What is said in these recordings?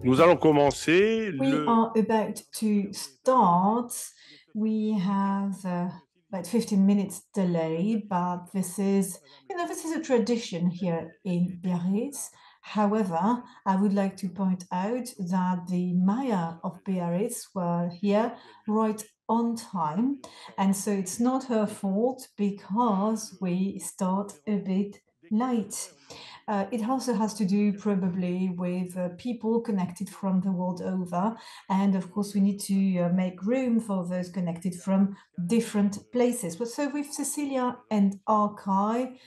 Nous allons commencer We le... are about to start. We have about 15 minutes delay, but this is a tradition here in Biarritz. However, I would like to point out that the mayor of Biarritz were here right on time, and so it's not her fault because we start a bit late. It also has to do probably with people connected from the world over. And of course, we need to make room for those connected from different places. But so with Cecilia and Arkai,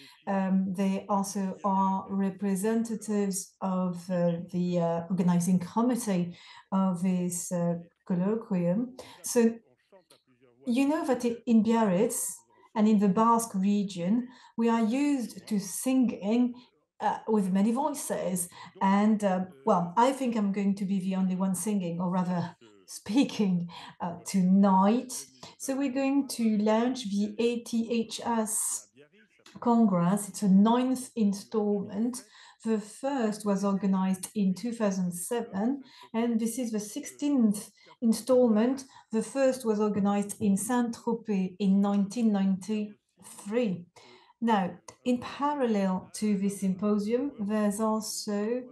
they also are representatives of the organizing committee of this colloquium. So you know that in Biarritz and in the Basque region, we are used to singing with many voices. And well, I think I'm going to be the only one singing, or rather speaking tonight. So we're going to launch the ATHS Congress. It's a ninth installment. The first was organized in 2007, and this is the 16th installment. The first was organized in Saint-Tropez in 1993. Now, in parallel to this symposium, there's also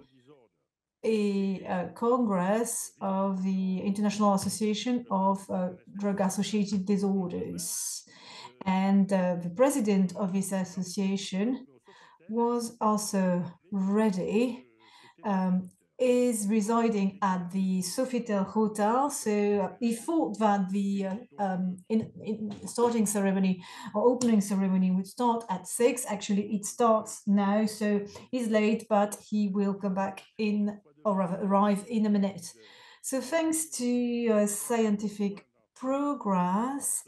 a congress of the International Association of Drug-Associated Disorders. And the president of this association was also ready, is residing at the Sofitel Hotel. So he thought that the starting ceremony or opening ceremony would start at 6. Actually, it starts now, so he's late, but he will come back in, or rather arrive in a minute. So thanks to scientific progress,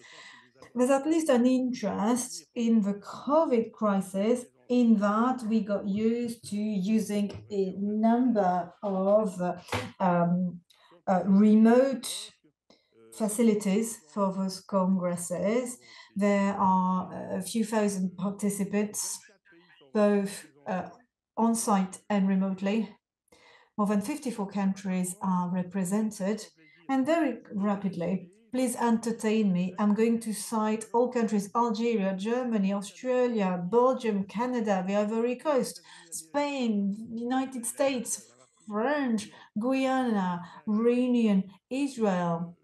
there's at least an interest in the COVID crisis, in that we got used to using a number of remote facilities for those congresses. There are a few thousand participants, both on-site and remotely. More than 54 countries are represented, and very rapidly, please entertain me. I'm going to cite all countries: Algeria, Germany, Australia, Belgium, Canada, the Ivory Coast, Spain, United States, France, Guyana, Reunion, Israel.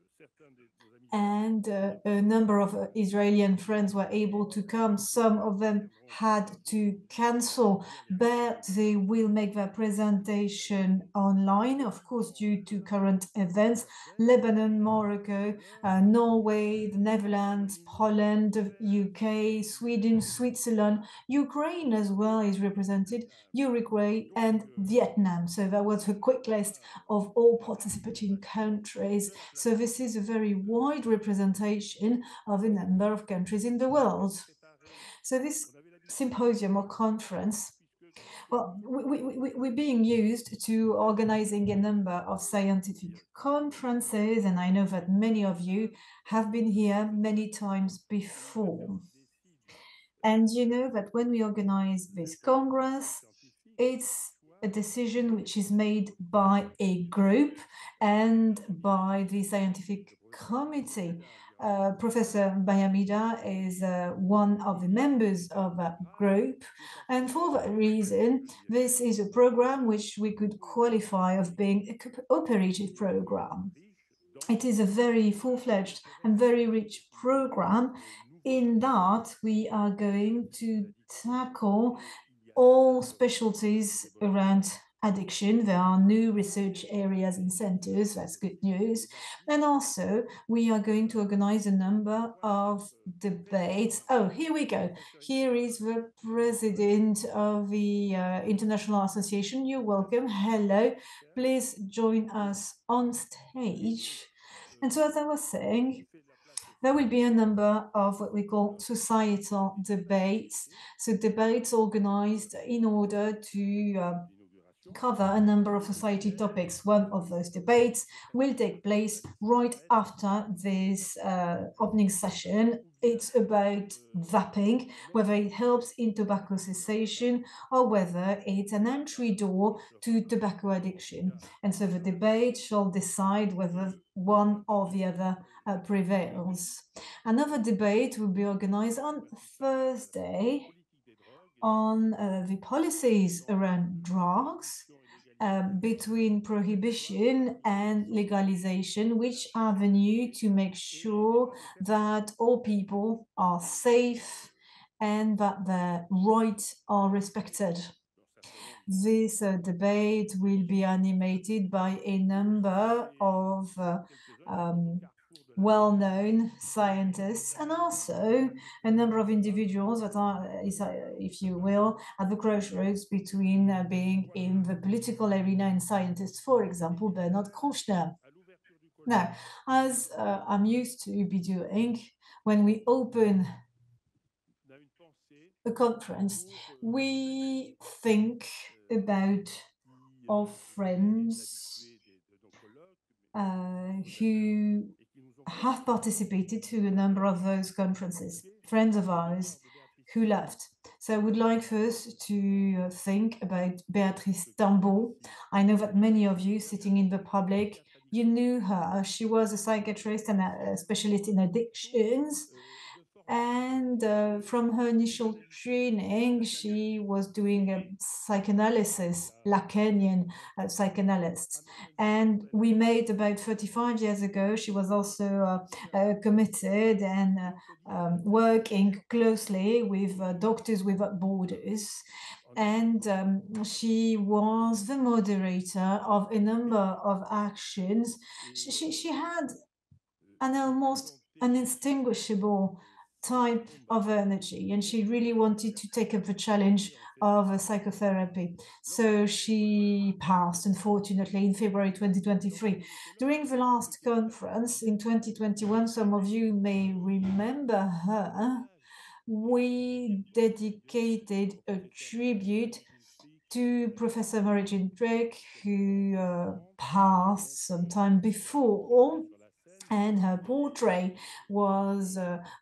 And a number of Israeli friends were able to come. Some of them had to cancel, but they will make their presentation online, of course, due to current events. Lebanon, Morocco, Norway, the Netherlands, Poland, UK, Sweden, Switzerland, Ukraine as well is represented, Uruguay, and Vietnam. So that was a quick list of all participating countries. So this is a very wide representation of a number of countries in the world. So this symposium or conference, well, we're being used to organizing a number of scientific conferences, and I know that many of you have been here many times before. And you know that when we organize this congress, it's a decision which is made by a group and by the scientific committee. Professor Bayamida is one of the members of that group, and for that reason, this is a program which we could qualify of being a cooperative program. It is a very full-fledged and very rich program, in that we are going to tackle all specialties around addiction. There are new research areas and centers, that's good news. And also, we are going to organize a number of debates. Oh, here we go. Here is the president of the International Association. You're welcome. Hello. Please join us on stage. And so, as I was saying, there will be a number of what we call societal debates. So debates organized in order to cover a number of society topics. One of those debates will take place right after this opening session. It's about vaping, whether it helps in tobacco cessation or whether it's an entry door to tobacco addiction. And so the debate shall decide whether one or the other prevails. Another debate will be organized on Thursday on the policies around drugs, between prohibition and legalization, which avenue to make sure that all people are safe and that their rights are respected. This debate will be animated by a number of well-known scientists and also a number of individuals that are, if you will, at the crossroads between being in the political arena and scientists, for example, Bernard Kouchner. Now, as I'm used to be doing, when we open a conference, we think about our friends who have participated to a number of those conferences, friends of ours who left. So I would like first to think about Béatrice Tambo. I know that many of you sitting in the public, you knew her. She was a psychiatrist and a specialist in addictions. And from her initial training, she was doing a psychoanalysis, Lacanian psychoanalysts. And we made about 35 years ago, she was also committed and working closely with Doctors Without Borders. And she was the moderator of a number of actions. She had an almost unextinguishable type of energy, and she really wanted to take up the challenge of psychotherapy. So she passed, unfortunately, in February 2023. During the last conference in 2021, some of you may remember her, we dedicated a tribute to Professor Mary-Jane Drake, who passed some time before, and her portrait was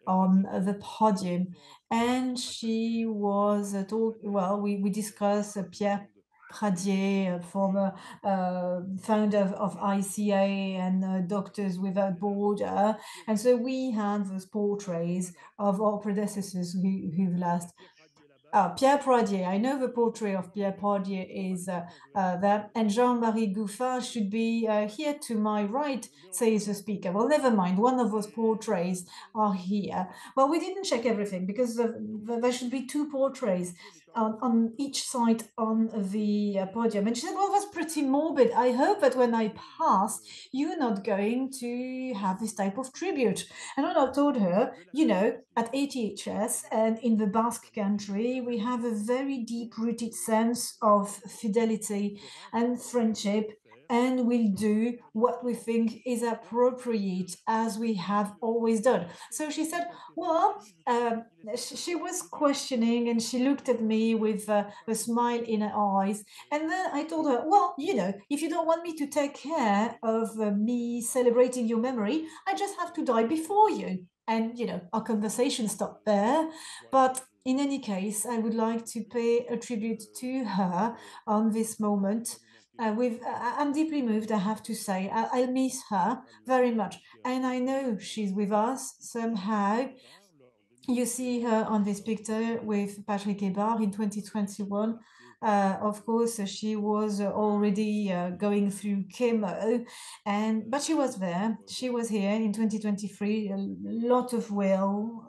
on the podium. And she was well, we discussed Pierre Pradier, former founder of ICA and Doctors Without Border. And so we had those portraits of our predecessors who've last. Pierre Pradier, I know the portrait of Pierre Pradier is there, and Jean-Marie Gouffin should be here to my right, says the speaker. Well, never mind, one of those portraits are here. Well, we didn't check everything because there should be two portraits on each side on the podium. And she said, well, that's pretty morbid. I hope that when I pass, you're not going to have this type of tribute. And when I told her, you know, at ATHS and in the Basque country, we have a very deep-rooted sense of fidelity and friendship, and we'll do what we think is appropriate, as we have always done. So she said, well, she was questioning, and she looked at me with a smile in her eyes. And then I told her, well, you know, if you don't want me to take care of me celebrating your memory, I just have to die before you. And, you know, our conversation stopped there. But in any case, I would like to pay a tribute to her on this moment. I'm deeply moved, I have to say. I'll miss her very much. And I know she's with us somehow. You see her on this picture with Patrick Hébard in 2021. Of course, she was already going through chemo, but she was there. She was here in 2023, a lot of will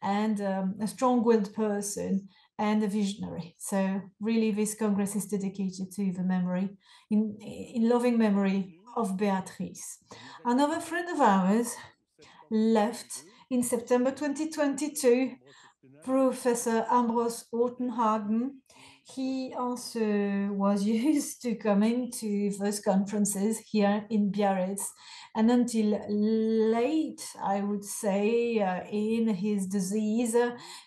and a strong-willed person and a visionary. So really, this Congress is dedicated to the memory, in loving memory of Beatrice. Another friend of ours left in September 2022 Professor Ambros Ortenhagen, he also was used to coming to those conferences here in Biarritz. And until late, I would say, in his disease,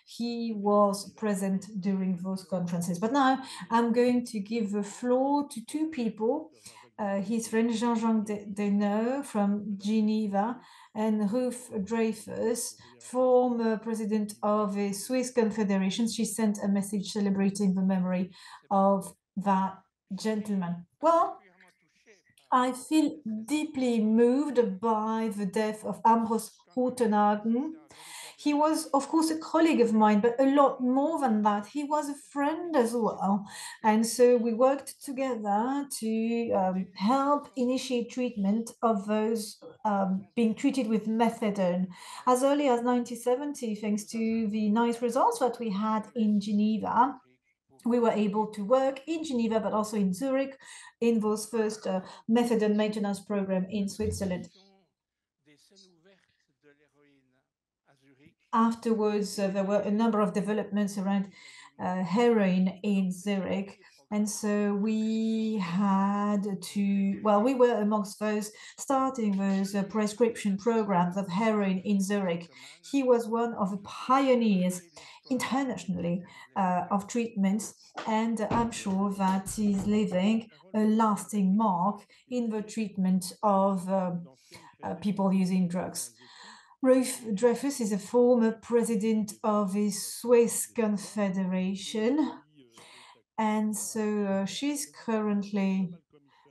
he was present during those conferences. But now I'm going to give the floor to two people, his friend Jean-Jacques Deneux from Geneva, and Ruth Dreyfus, former president of the Swiss Confederation. She sent a message celebrating the memory of that gentleman. Well, I feel deeply moved by the death of Ambros Rutenhagen. He was, of course, a colleague of mine, but a lot more than that. He was a friend as well. And so we worked together to help initiate treatment of those being treated with methadone. As early as 1970, thanks to the nice results that we had in Geneva, we were able to work in Geneva, but also in Zurich, in those first methadone maintenance program in Switzerland. Afterwards, there were a number of developments around heroin in Zurich. And so we had to, well, we were amongst those starting those prescription programs of heroin in Zurich. He was one of the pioneers internationally of treatments, and I'm sure that he's leaving a lasting mark in the treatment of people using drugs. Ruth Dreyfus is a former president of the Swiss Confederation, and so she's currently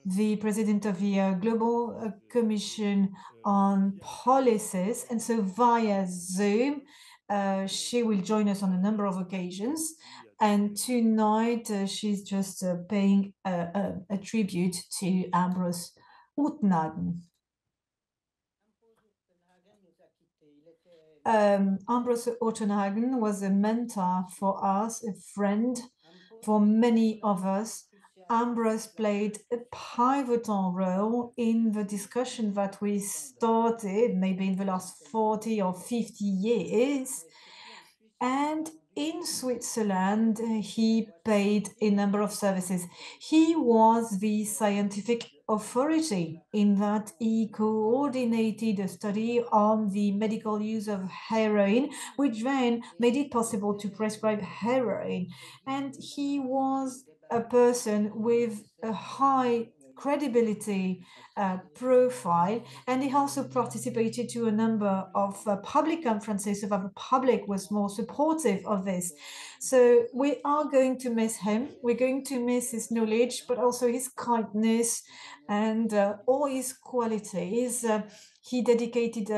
the president of the Global Commission on Policies, and so via Zoom, she will join us on a number of occasions. And tonight, she's just paying a tribute to Ambros Utenhagen. Ambros Utenhagen was a mentor for us, a friend for many of us. Ambros played a pivotal role in the discussion that we started maybe in the last 40 or 50 years. And in Switzerland, he paid a number of services. He was the scientific authority in that he coordinated a study on the medical use of heroin, which then made it possible to prescribe heroin. And he was a person with a high credibility profile, and he also participated to a number of public conferences so that the public was more supportive of this. So we are going to miss him. We're going to miss his knowledge, but also his kindness and all his qualities. He dedicated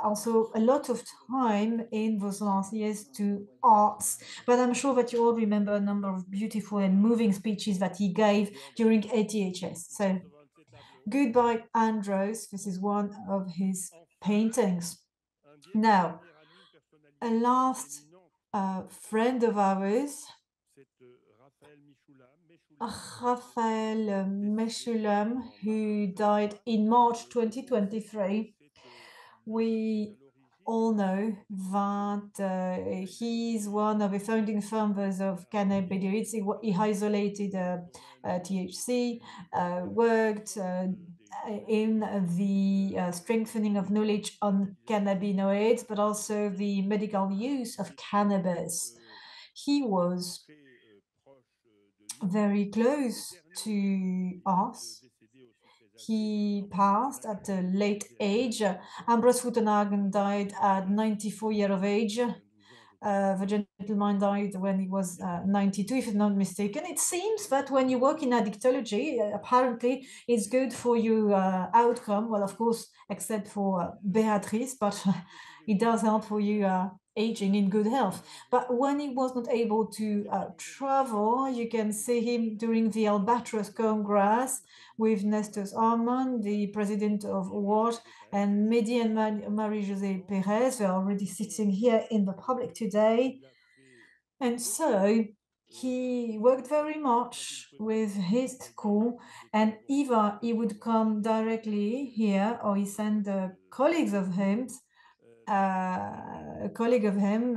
also a lot of time in those last years to arts, but I'm sure that you all remember a number of beautiful and moving speeches that he gave during ATHS. So goodbye, Andros. This is one of his paintings. Now, a last friend of ours, Raphael Meshulam, who died in March 2023. We all know that he's one of the founding founders of cannabinoids. He isolated THC, worked in the strengthening of knowledge on cannabinoids, but also the medical use of cannabis. He was very close to us. He passed at a late age. Ambros Rutenhagen died at 94 years of age. The gentleman died when he was 92, if I'm not mistaken. It seems that when you work in addictology, apparently it's good for your outcome. Well, of course, except for Beatrice, but it does help for you aging in good health. But when he was not able to travel, you can see him during the Albatros Congress with Nestor Armand, the president of WART, and Mehdi and Marie-José Perez. They're already sitting here in the public today. And so he worked very much with his school, and either he would come directly here or he sent colleagues of him, a colleague of him,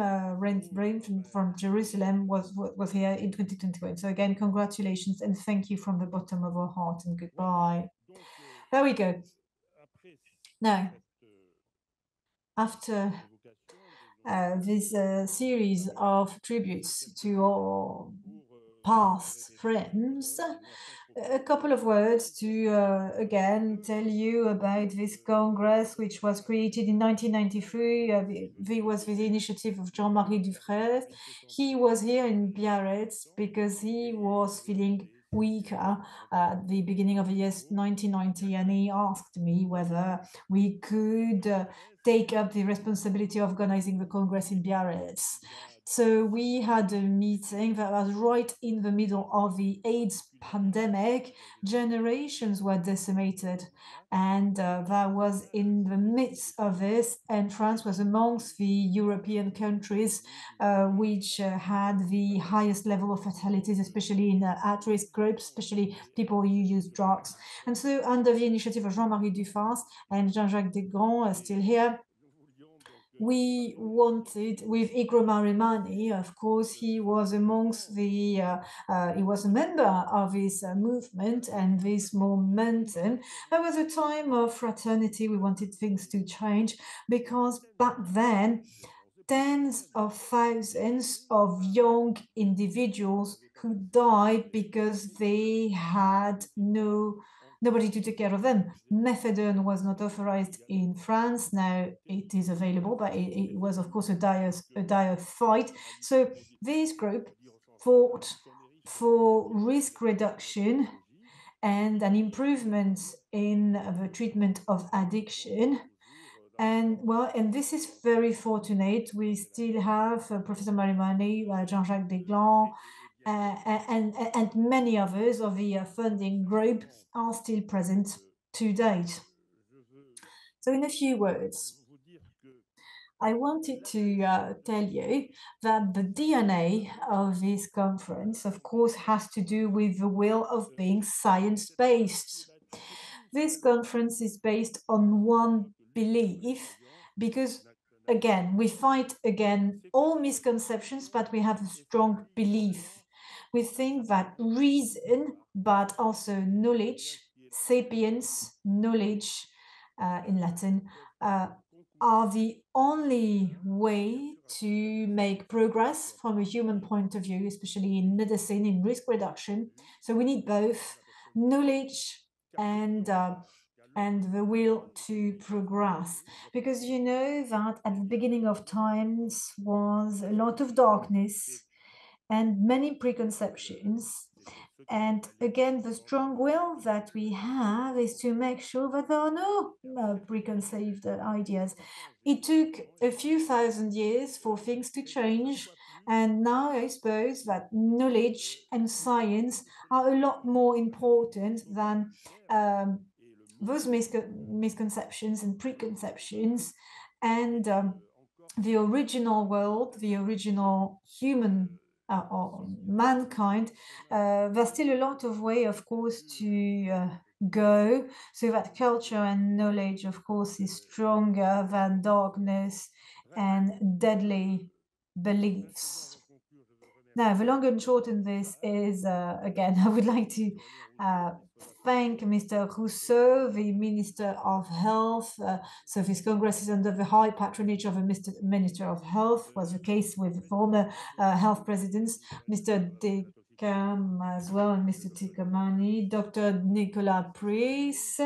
Brain from Jerusalem, was here in 2021. So again, congratulations and thank you from the bottom of our heart and goodbye. There we go. Now, after this series of tributes to our past friends, a couple of words to again tell you about this congress, which was created in 1993. Was the initiative of Jean-Marie Dufresne. He was here in Biarritz because he was feeling weaker at the beginning of the year 1990, and he asked me whether we could take up the responsibility of organizing the congress in Biarritz. So we had a meeting that was right in the middle of the AIDS pandemic. Generations were decimated, and that was in the midst of this. And France was amongst the European countries which had the highest level of fatalities, especially in at-risk groups, especially people who use drugs. And so, under the initiative of Jean-Marie Dufresne and Jean-Jacques Desgrands, still here, we wanted, with Igor Marimani, of course, he was amongst the, he was a member of this movement and this momentum. There was a time of fraternity. We wanted things to change because back then, tens of thousands of young individuals who died because they had nobody to take care of them. Methadone was not authorized in France. Now it is available, but it was, of course, a dire fight. So this group fought for risk reduction and an improvement in the treatment of addiction. And well, and this is very fortunate. We still have Professor Marimani, Jean-Jacques Desgrands, and many others of the funding group are still present to date. So in a few words, I wanted to tell you that the DNA of this conference, of course, has to do with the will of being science-based. This conference is based on one belief because, again, we fight again all misconceptions, but we have a strong belief. We think that reason, but also knowledge, sapience, knowledge in Latin, are the only way to make progress from a human point of view, especially in medicine, in risk reduction. So we need both knowledge and the will to progress, because you know that at the beginning of times was a lot of darkness and many preconceptions. And again, the strong will that we have is to make sure that there are no preconceived ideas. It took a few thousand years for things to change. And now I suppose that knowledge and science are a lot more important than those misconceptions and preconceptions. And the original world, the original human or mankind, there's still a lot of way, of course, to go, so that culture and knowledge, of course, is stronger than darkness and deadly beliefs. Now, the long and short in this is, again, I would like to thank Mr. Rousseau, the Minister of Health. So this Congress is under the high patronage of a Minister of Health, was the case with former health presidents, Mr. Decam as well, and Mr. Ticamani. Dr. Nicolas Priest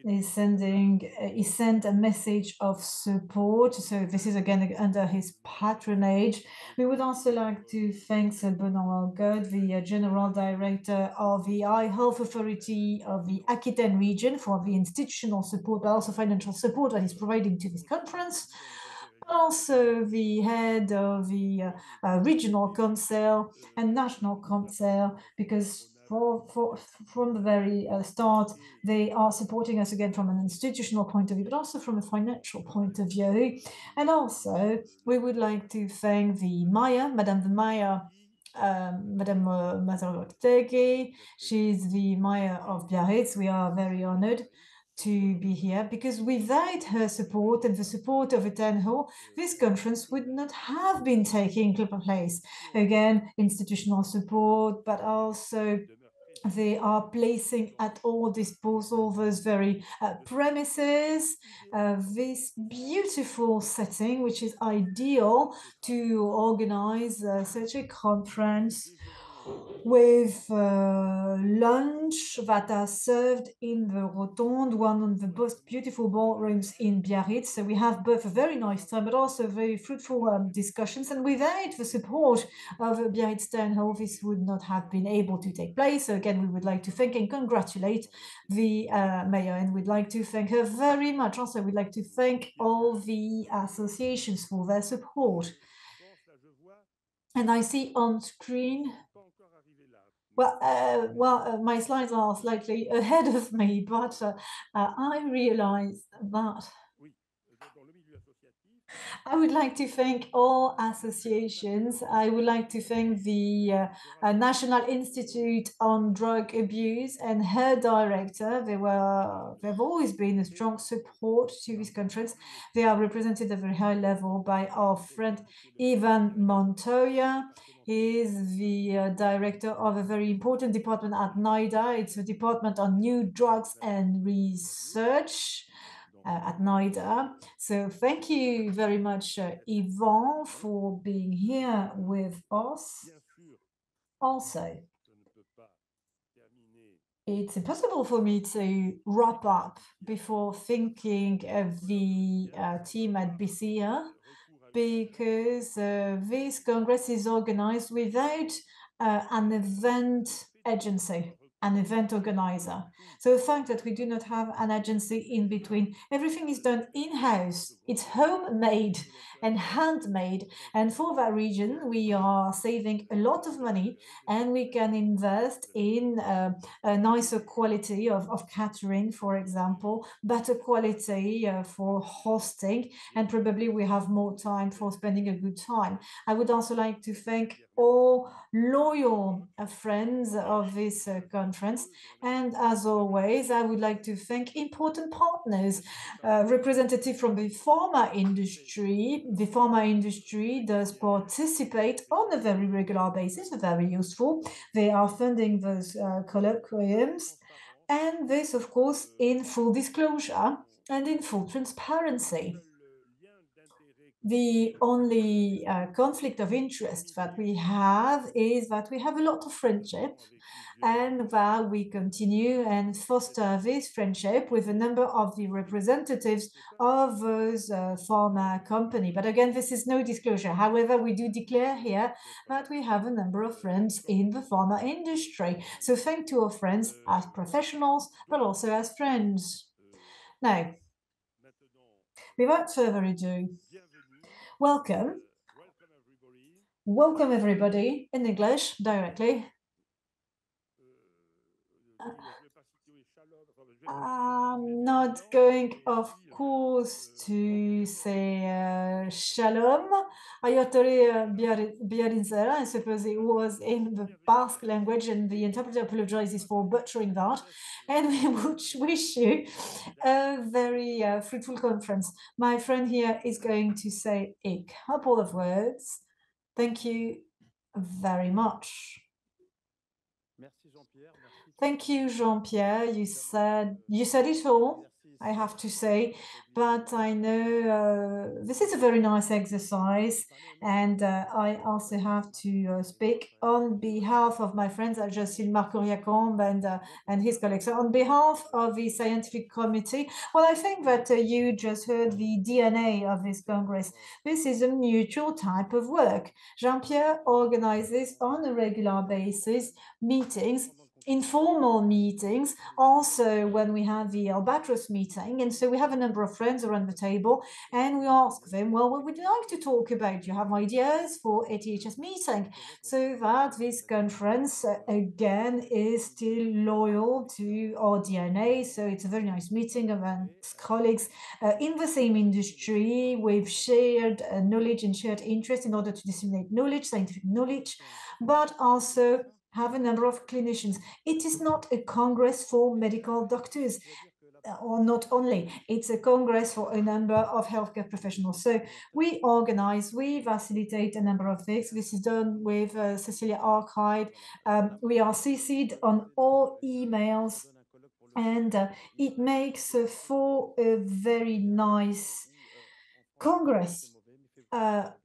is he sent a message of support. So this is again under his patronage. We would also like to thank Benoît God, the General Director of the Eye Health Authority of the Aquitaine region, for the institutional support, but also financial support that he's providing to this conference. Also the head of the Regional Council and National Council, because from the very start, they are supporting us again from an institutional point of view, but also from a financial point of view. And also, we would like to thank the Mayor, Madame the Mayor, Madame Mazarotegi. She's the Mayor of Biarritz. We are very honored to be here, because without her support and the support of ATHS, this conference would not have been taking place. Again, institutional support, but also they are placing at our disposal those very premises, this beautiful setting, which is ideal to organize such a conference, with lunch that are served in the Rotonde, one of the most beautiful ballrooms in Biarritz. So we have both a very nice time, but also very fruitful discussions. And without the support of Biarritz Town Hall, this would not have been able to take place. So again, we would like to thank and congratulate the mayor, and we'd like to thank her very much. Also, we'd like to thank all the associations for their support. And I see on screen, my slides are slightly ahead of me, but I realize that I would like to thank all associations. I would like to thank the National Institute on Drug Abuse and her director. They've always been a strong support to this conference. They are represented at a very high level by our friend Ivan Montoya. He is the director of a very important department at NIDA. It's a department on new drugs and research at NIDA. So thank you very much, Yvonne, for being here with us. Also, it's impossible for me to wrap up before thinking of the team at BCA, because this Congress is organized without an event agency, an event organizer. So the fact that we do not have an agency in between, everything is done in-house. It's homemade and handmade. And for that region, we are saving a lot of money, and we can invest in a nicer quality of catering, for example, better quality for hosting, and probably we have more time for spending a good time. I would also like to thank all loyal friends of this conference. And as always, I would like to thank important partners, representative from the pharma industry. The pharma industry does participate on a very regular basis, very useful. They are funding those colloquiums, and this, of course, in full disclosure and in full transparency. The only conflict of interest that we have is that we have a lot of friendship, and that we continue and foster this friendship with a number of the representatives of those pharma company. But again, this is no disclosure. However, we do declare here that we have a number of friends in the pharma industry. So thank to our friends as professionals, but also as friends. Now, without further ado, welcome everybody in English directly. I'm not going, of course, to say shalom. Ayatollah Biarinzera, I suppose it was in the Basque language, and the interpreter apologizes for butchering that. And we would wish you a very fruitful conference. My friend here is going to say a couple of words. Thank you very much. Thank you, Jean-Pierre. You said it all, I have to say, but I know this is a very nice exercise, and I also have to speak on behalf of my friends at Jocelyne Marcouriacombe and his colleagues. So on behalf of the scientific committee, well, I think that you just heard the DNA of this Congress. This is a mutual type of work. Jean-Pierre organizes on a regular basis meetings, informal meetings, also when we have the Albatros meeting. And so we have a number of friends around the table, and we ask them, well, what would you like to talk about? Do you have ideas for ATHS meeting? So that this conference, again, is still loyal to our DNA. So it's a very nice meeting amongst colleagues in the same industry with shared knowledge and shared interest in order to disseminate knowledge, scientific knowledge, but also have a number of clinicians. It is not a congress for medical doctors. or not only, it's a congress for a number of healthcare professionals. So we organize, we facilitate a number of things. This is done with Cecilia Archive. We are CC'd on all emails, and it makes for a very nice congress.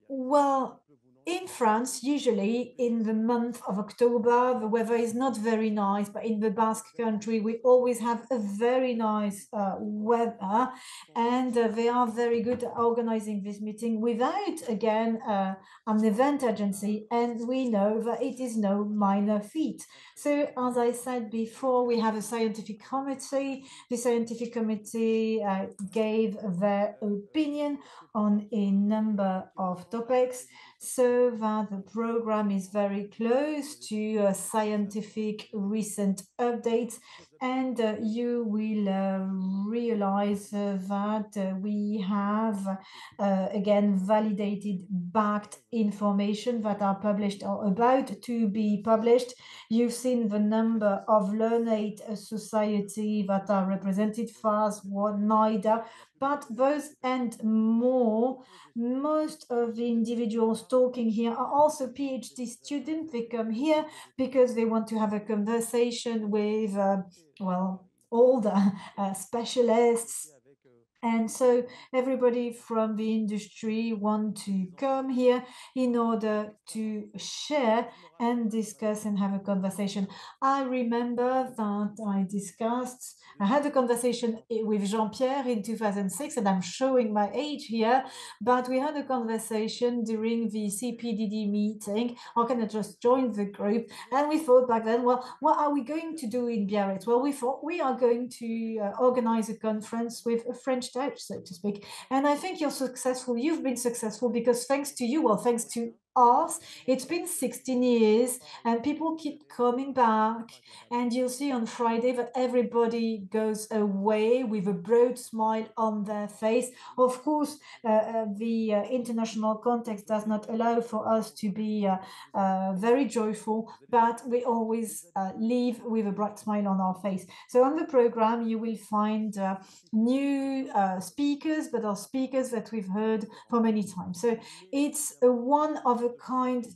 Well, in France, usually in the month of October, the weather is not very nice, but in the Basque country, we always have a very nice weather, and they are very good at organizing this meeting without, again, an event agency, and we know that it is no minor feat. So, as I said before, we have a scientific committee. The scientific committee gave their opinion on a number of topics, so that the program is very close to scientific recent updates, and you will realize that we have again validated, backed information that are published or about to be published. You've seen the number of learned society that are represented, FAS, NIDA, but those and more, most of the individuals talking here are also PhD students. They come here because they want to have a conversation with, well, all the specialists. And so everybody from the industry want to come here in order to share and discuss and have a conversation. I remember that I had a conversation with Jean-Pierre in 2006, and I'm showing my age here, but we had a conversation during the CPDD meeting. How can I just join the group? And we thought back then, well, what are we going to do in Biarritz? Well, we thought we are going to organize a conference with a French touch, so to speak. And I think you're successful. You've been successful because thanks to you, well, thanks to us, it's been 16 years and people keep coming back. And you'll see on Friday that everybody goes away with a broad smile on their face. Of course, the international context does not allow for us to be very joyful, but we always leave with a bright smile on our face. So on the program, you will find new speakers, but are speakers that we've heard for many times. So it's a one-of-a-kind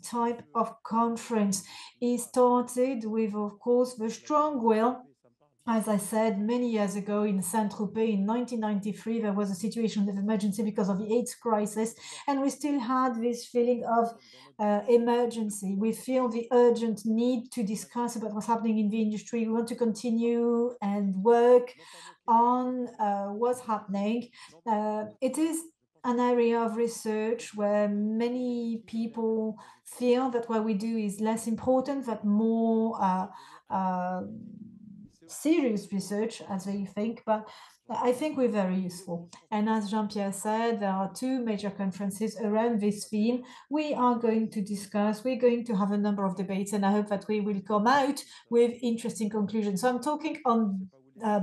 type of conference. It started with, of course, the strong will. As I said, many years ago in Saint-Tropez in 1993, there was a situation of emergency because of the AIDS crisis, and we still had this feeling of emergency. We feel the urgent need to discuss about what's happening in the industry. We want to continue and work on what's happening. It is an area of research where many people feel that what we do is less important, that more serious research, as they think, but I think we're very useful. And as Jean-Pierre said, there are two major conferences around this theme. We are going to discuss, we're going to have a number of debates, and I hope that we will come out with interesting conclusions. So I'm talking on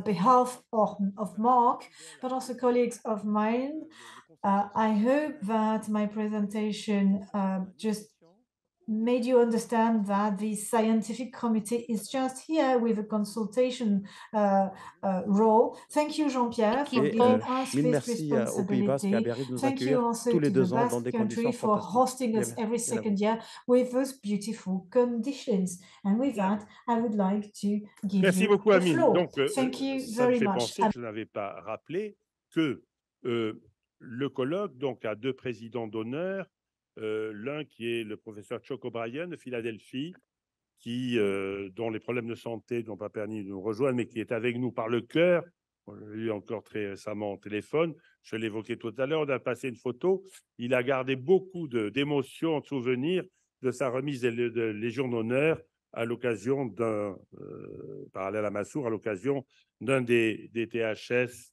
behalf of Mark, but also colleagues of mine. I hope that my presentation just made you understand that the scientific committee is just here with a consultation role. Thank you, Jean-Pierre, for Et giving us mille this merci aux Pays Basques et à responsibility. Biarritz de nous Thank you accueillir also tous les to the 2 ans dans Basque des country conditions for fantastiques. hosting us every Bien à second vous. year with those beautiful conditions. And with that, I would like to give Merci you beaucoup, the Amine. floor. Donc, Thank you ça me very fait much. penser que je n'avais pas rappelé que le colloque donc, a 2 présidents d'honneur. L'un qui est le professeur Chuck O'Brien de Philadelphie, dont les problèmes de santé n'ont pas permis de nous rejoindre, mais qui est avec nous par le cœur. On l'a eu encore très récemment au téléphone. Je l'évoquais tout à l'heure, on a passé une photo. Il a gardé beaucoup d'émotions, de souvenirs de sa remise de Légion d'honneur à l'occasion d'un, parallèle à Massour, à l'occasion d'un des ATHS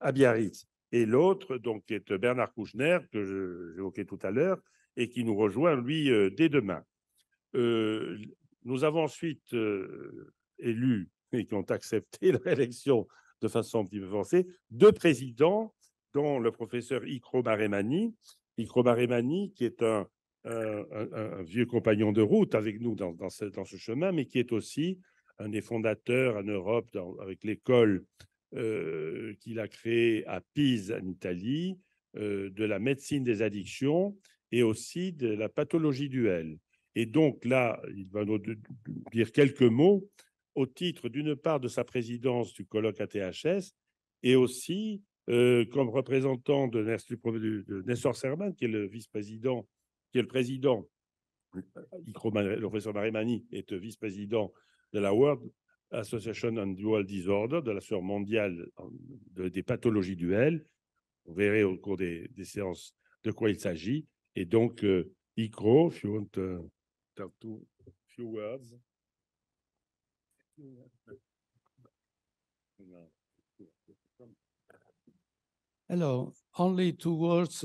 à Biarritz. Et l'autre, donc, qui est Bernard Kouchner, que j'évoquais tout à l'heure, et qui nous rejoint, lui, dès demain. Nous avons ensuite élu et qui ont accepté la réélection de façon un petit peu forcée 2 présidents, dont le professeur Ikro Baremani, qui est un vieux compagnon de route avec nous dans ce chemin, mais qui est aussi un des fondateurs en Europe avec l'école qu'il a créée à Pise, en Italie, de la médecine des addictions et aussi de la pathologie duel. Et donc là, il va nous dire quelques mots au titre d'une part de sa présidence du colloque ATHS et aussi comme représentant de Nestor Serman, qui est le vice-président, qui est le président, le professeur Marimani est vice-président de la World Association on Dual Disorder, de l'Association mondiale des pathologies duel. Vous verrez au cours des séances de quoi il s'agit. Et donc, Icro, if you want to talk to a few words. Hello, only 2 words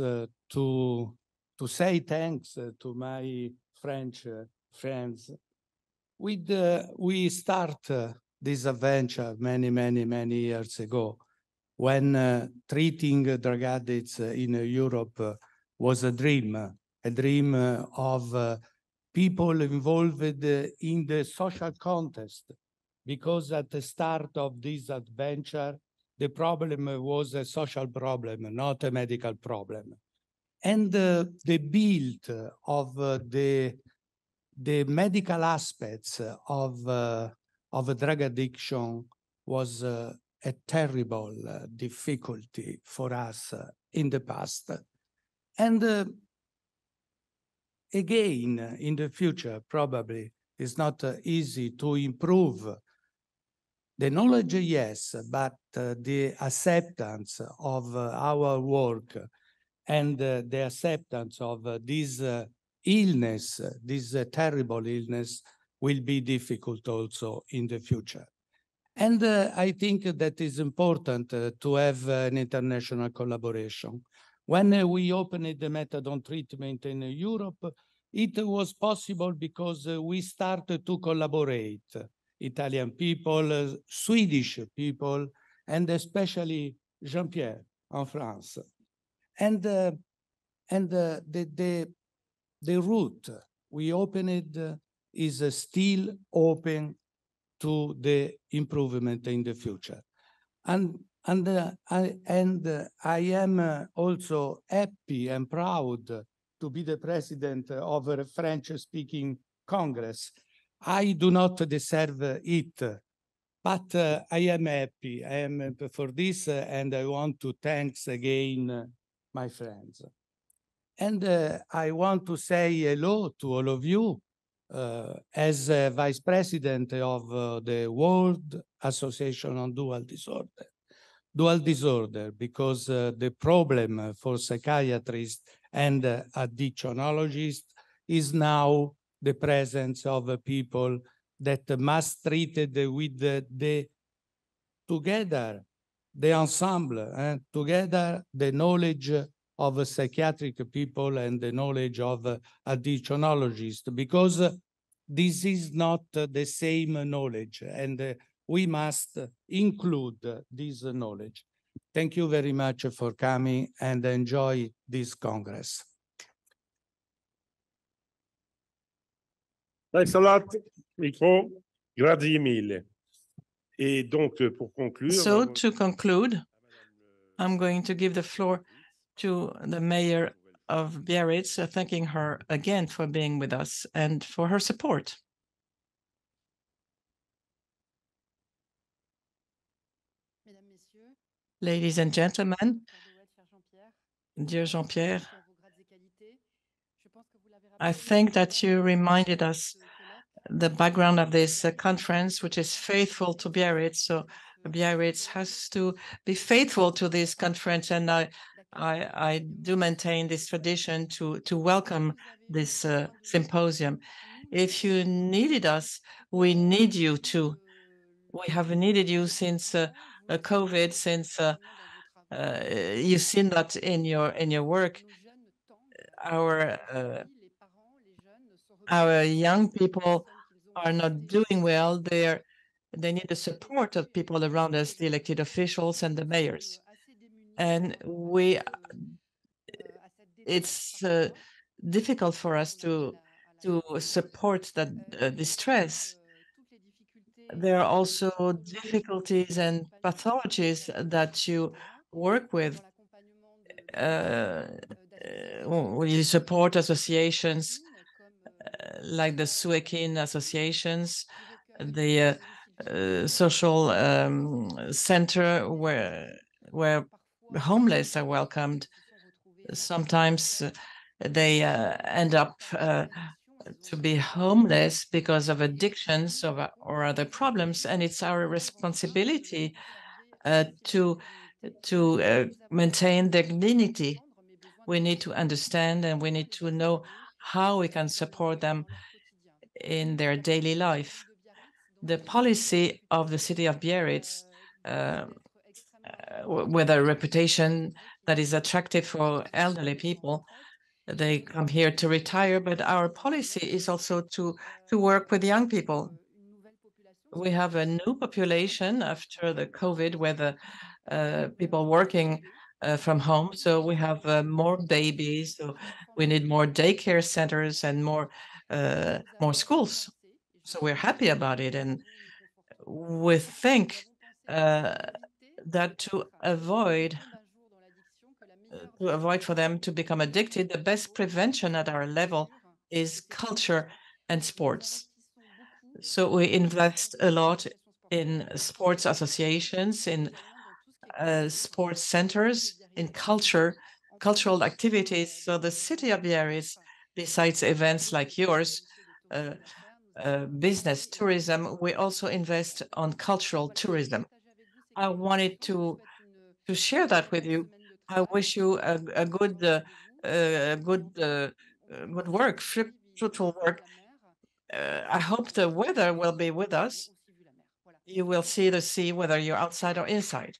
to say thanks to my French friends. We start this adventure many years ago when treating drug addicts in Europe was a dream of people involved in the social context, because at the start of this adventure, the problem was a social problem, not a medical problem. And the build of the medical aspects of drug addiction was a terrible difficulty for us in the past. And again, in the future, probably, it's not easy to improve the knowledge, yes, but the acceptance of our work and the acceptance of this illness, this terrible illness, will be difficult also in the future. And I think that is important to have an international collaboration. When we opened the methadone treatment in Europe, it was possible because we started to collaborate. Italian people, Swedish people, and especially Jean-Pierre in France. And the route we opened is still open to the improvement in the future. And I am also happy and proud to be the president of a French-speaking Congress. I do not deserve it, but I am happy. I am for this, and I want to thank again my friends. And I want to say hello to all of you as Vice President of the World Association on Dual Disorder. Dual disorder, because the problem for psychiatrists and addictionologists is now the presence of people that must treated with the together, the ensemble, together the knowledge of psychiatric people and the knowledge of addictionologists, because this is not the same knowledge, and we must include this knowledge. Thank you very much for coming and enjoy this Congress. Thanks a lot, Micro. Grazie mille. Et donc, pour conclure... So, to conclude, I'm going to give the floor to the mayor of Biarritz, thanking her again for being with us and for her support. Ladies and gentlemen, dear Jean-Pierre, I think that you reminded us the background of this conference, which is faithful to Biarritz. So Biarritz has to be faithful to this conference, and I do maintain this tradition to welcome this symposium. If you needed us, we need you too. We have needed you since COVID, since you've seen that in your work. Our young people are not doing well. They need the support of people around us, the elected officials and the mayors. And it's difficult for us to support that distress. there are also difficulties and pathologies that you work with. Will you support associations like the Suekin associations, the social center where homeless are welcomed? Sometimes they end up to be homeless because of addictions or other problems, and it's our responsibility to maintain their dignity. We need to understand and we need to know how we can support them in their daily life. The policy of the city of Biarritz, with a reputation that is attractive for elderly people, they come here to retire, but our policy is also to work with young people. We have a new population after the COVID, where the people working from home. So we have more babies. So we need more daycare centers and more schools. So we're happy about it, and we think that to avoid for them to become addicted, the best prevention at our level is culture and sports. So we invest a lot in sports associations, in sports centers, in cultural activities. So the city of Biarritz, besides events like yours, business tourism, we also invest on cultural tourism. I wanted to share that with you. I wish you a good work, fruitful work. I hope the weather will be with us. You will see the sea whether you're outside or inside.